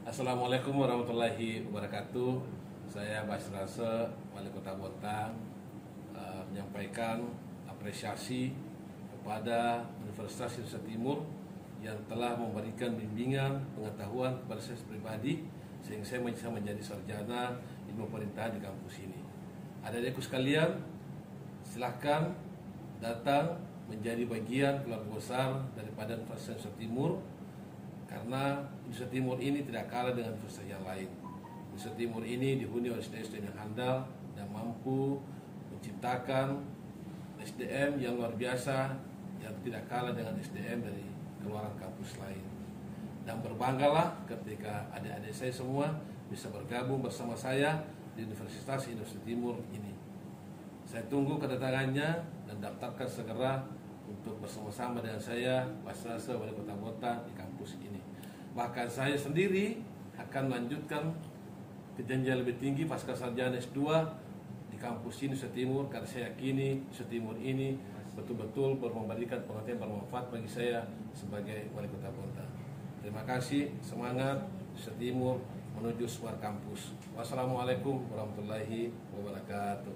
Assalamualaikum warahmatullahi wabarakatuh. Saya Basrase, Wali Kota Bontang, menyampaikan apresiasi kepada Universitas Indonesia Timur yang telah memberikan bimbingan pengetahuan kepada saya pribadi sehingga saya bisa menjadi sarjana ilmu pemerintahan di kampus ini. Adik-adikku sekalian, silahkan datang menjadi bagian keluarga besar daripada Universitas Indonesia Timur, karena Indonesia Timur ini tidak kalah dengan universitas yang lain. Indonesia Timur ini dihuni oleh SDM yang handal dan mampu menciptakan SDM yang luar biasa yang tidak kalah dengan SDM dari keluaran kampus lain. Dan berbanggalah ketika adik-adik saya semua bisa bergabung bersama saya di Universitas Indonesia Timur ini. Saya tunggu kedatangannya dan daftarkan segera untuk bersama-sama dengan saya, Basrase, Wali Kota Bontang di kampus ini. Bahkan saya sendiri akan melanjutkan ke jenjang lebih tinggi pasca sarjana S2 di kampus ini Indonesia Timur, karena saya yakini Indonesia Timur ini betul-betul memberikan pengetahuan bermanfaat bagi saya sebagai Wali Kota Bontang. Terima kasih, semangat Indonesia Timur menuju Smart Kampus. Wassalamualaikum warahmatullahi wabarakatuh.